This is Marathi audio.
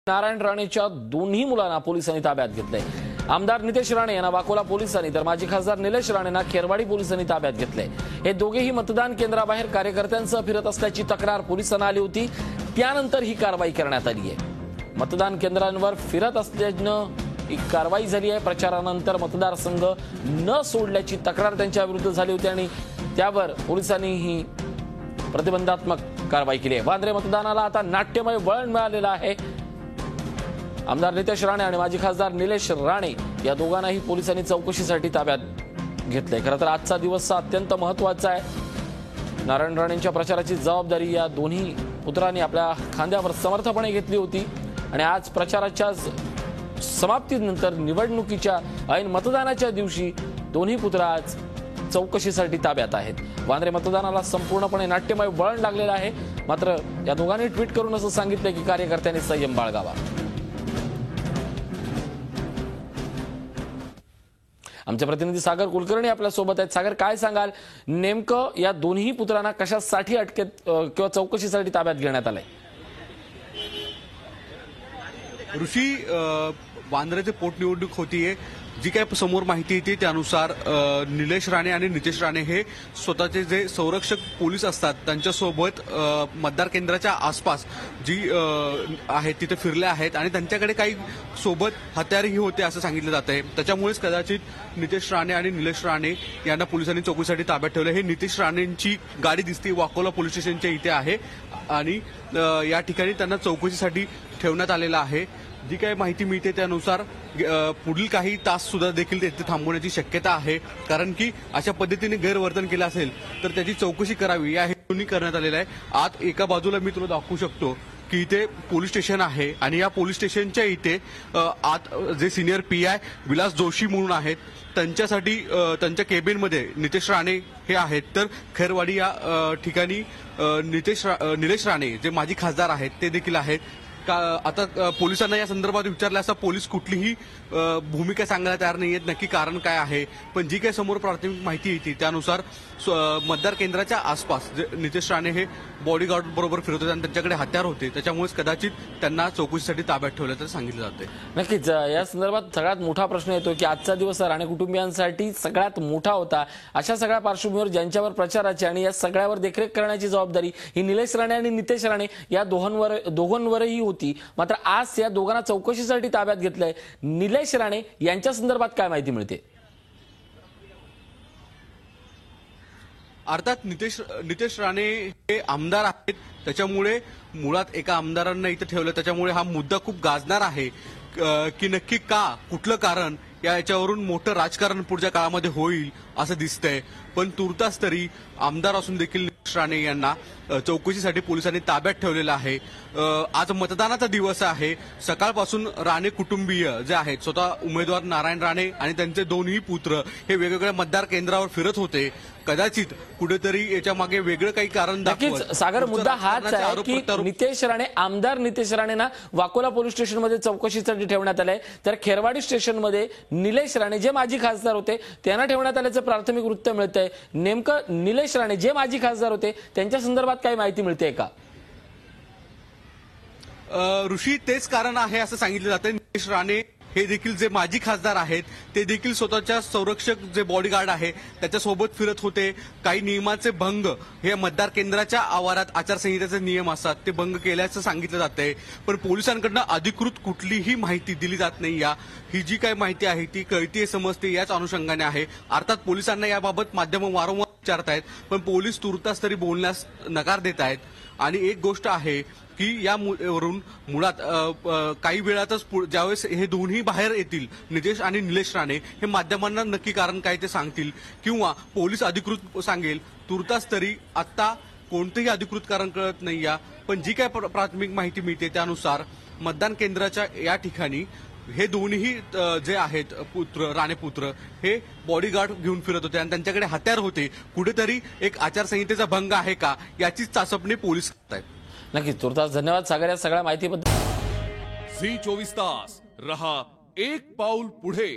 नारायण राणेच्या दोन्ही मुलांना पोलिसांनी ताब्यात घेतलंय। आमदार नितेश राणे यांना वाकोला पोलिसांनी तर माजी खासदार निलेश राणेंना खेरवाडी पोलिसांनी ताब्यात घेतलंय। हे दोघेही मतदान केंद्राबाहेर कार्यकर्त्यांसह फिरत असल्याची तक्रार पोलिसांना आली होती, त्यानंतर ही कारवाई करण्यात आली आहे। मतदान केंद्रांवर फिरत असल्यानं ही कारवाई झाली आहे। प्रचारानंतर मतदारसंघ न सोडल्याची तक्रार त्यांच्या विरुद्ध झाली होती आणि त्यावर पोलिसांनी ही प्रतिबंधात्मक कारवाई केली आहे। वांद्रे मतदानाला आता नाट्यमय वळण मिळालेलं आहे। आमदार नितेश राणे आणि माजी खासदार निलेश राणे या दोघांनाही पोलिसांनी चौकशीसाठी ताब्यात घेतले। खरं तर आजचा दिवस अत्यंत महत्त्वाचा आहे। नारायण राणेंच्या प्रचाराची जबाबदारी या दोन्ही पुत्रांनी आपल्या खांद्यावर समर्थपणे घेतली होती आणि आज प्रचाराच्या समाप्तीनंतर निवडणुकीच्या ऐन मतदानाच्या दिवशी दोन्ही पुत्र आज चौकशीसाठी ताब्यात आहेत। वांद्रे मतदानाला संपूर्णपणे नाट्यमय वळण लागलेलं आहे। मात्र या दोघांनी ट्विट करून असं सांगितलं की कार्यकर्त्यांनी संयम बाळगावा। आमचे प्रतिनिधी सागर कुलकर्णी आपल्या सोबत आहेत। सागर, काय सांगाल, नेमकं या दोन्ही पुत्रांना कशासाठी अटकेत किंवा चौकशीसाठी ताब्यात घेण्यात आलंय? ऋषी, वांद्र्याची पोटनिवडणूक होतीये। जी काही समोर माहिती येते त्यानुसार निलेश राणे आणि नितेश राणे हे स्वतःचे जे संरक्षक पोलीस असतात त्यांच्यासोबत मतदार केंद्राच्या आसपास जी आहेत तिथे फिरले आहेत आणि त्यांच्याकडे काही सोबत हत्यारही होते असं सांगितलं जात आहे। त्याच्यामुळेच कदाचित नितेश राणे आणि निलेश राणे यांना पोलिसांनी चौकशीसाठी ताब्यात ठेवलं। हे नितेश राणेंची गाडी दिसते वाकोला पोलीस स्टेशनच्या इथे आहे आणि या ठिकाणी त्यांना चौकशीसाठी ठेवण्यात आलेलं आहे। जी काही माहिती मिळते त्यानुसार पुढील काही तास सुद्धा देखील ते थांबवण्याची शक्यता आहे, कारण की अशा पद्धतीने गैरवर्तन केलं असेल तर त्याची चौकशी करावी या हेतूने करण्यात आलेलं आहे। आत एका बाजूला मी तुला दाखवू शकतो की इथे पोलीस स्टेशन आहे आणि या पोलीस स्टेशनच्या इथे आत जे सिनियर PI विलास जोशी म्हणून आहेत त्यांच्यासाठी त्यांच्या केबिनमध्ये नितेश राणे हे आहेत, तर खैरवाडी या ठिकाणी निलेश राणे जे माजी खासदार आहेत ते देखील आहेत। आता पोलिसांना या संदर्भात विचारलं असता पोलीस कुठलीही भूमिका सांगायला तयार नाहीयेत, नक्की कारण काय आहे। पण जी काही समोर प्राथमिक माहिती येते त्यानुसार मतदार केंद्राच्या आसपास नितेश राणे हे बॉडीगार्ड बरोबर फिरत होते आणि त्यांच्याकडे हत्यार होते, त्याच्यामुळेच कदाचित त्यांना चौकशीसाठी ताब्यात ठेवलं तर सांगितलं जाते। नक्कीच या संदर्भात सगळ्यात मोठा प्रश्न येतो की आजचा दिवस राणे कुटुंबियांसाठी सगळ्यात मोठा होता। अशा सगळ्या पार्श्वभूमीवर ज्यांच्यावर प्रचाराची आणि या सगळ्यावर देखरेख करण्याची जबाबदारी ही निलेश राणे आणि नितेश राणे या दोघांवरही होती। मात्र आज या दोघांना चौकशीसाठी ताब्यात घेतलंय। निलेश राणे यांच्या संदर्भात काय माहिती मिळते? अर्थात नितेश राणे हे आमदार आहेत, त्याच्यामुळे मुळात एका आमदारांना इथं ठेवलं, त्याच्यामुळे हा मुद्दा खूप गाजणार आहे की नक्की का, कुठलं कारण, याच्यावरून मोठं राजकारण पुढच्या काळामध्ये होईल असं दिसतंय। पण तुर्तास तरी आमदार असून देखील निलेश राणे यांना चौकशीसाठी पोलिसांनी ताब्यात ठेवलेलं आहे। आज मतदानाचा दिवस आहे। सकाळपासून राणे कुटुंबीय जे आहेत, स्वतः उमेदवार नारायण राणे आणि त्यांचे दोन्ही पुत्र हे वेगवेगळ्या मतदार केंद्रावर फिरत होते। कदाचित कुठेतरी याच्या मागे वेगळं काही कारण दाखवत सागर मुद्दा हाच आहे की नितेश राणे, आमदार नितेश राणेंना वाकोला पोलीस स्टेशनमध्ये चौकशीसाठी ठेवण्यात आलंय, तर खेरवाडी स्टेशनमध्ये निलेश राणे जे माजी खासदार होते त्यांना ठेवण्यात आल्याचं प्राथमिक वृत्त मिळतंय। नेमकं निलेश राणे जे माजी खासदार होते त्यांच्या संदर्भात काही माहिती मिळते का? ऋषी, तेच कारण आहे असं सांगितलं जातं। निलेश राणे हे देखील जे माजी खासदार आहेत ते देखील स्वतःच्या संरक्षक जे बॉडीगार्ड आहे त्याच्यासोबत फिरत होते। काही नियमाचे भंग हे मतदार केंद्राच्या आवारात आचारसंहितेचे नियम असतात ते भंग केल्याचं सांगितलं जातंय, पण पोलिसांकडनं अधिकृत कुठलीही माहिती दिली जात नाही। ही जी काही माहिती आहे ती कळतीये, समजते याच अनुषंगाने आहे। अर्थात पोलिसांना याबाबत माध्यमं वारंवार विचारतायत, पण पोलीस तुर्तास तरी बोलण्यास नकार देत आहेत। आणि एक गोष्ट आहे की यावरून मुळात काही वेळातच ज्यावेळेस हे दोन्ही बाहेर येतील, नितेश आणि निलेश राणे, हे माध्यमांना नक्की कारण काय ते सांगतील किंवा पोलीस अधिकृत सांगेल। तुर्तास तरी आता कोणतेही अधिकृत कारण कळत नाही। पण जी काय प्राथमिक माहिती मिळते त्यानुसार मतदान केंद्राच्या या ठिकाणी हे दोन्ही जे आहेत राणे पुत्र हे बॉडीगार्ड घेऊन फिरत होते आणि त्यांच्याकडे हत्यार होते। कुठेतरी एक आचारसंहितेचा भंग आहे का याचीच चाचपणी पोलीस करतायत। नक्कीच तुर्तास धन्यवाद सागर या सगळ्या माहितीबद्दल। झी 24 तास रहा एक पाऊल पुढे।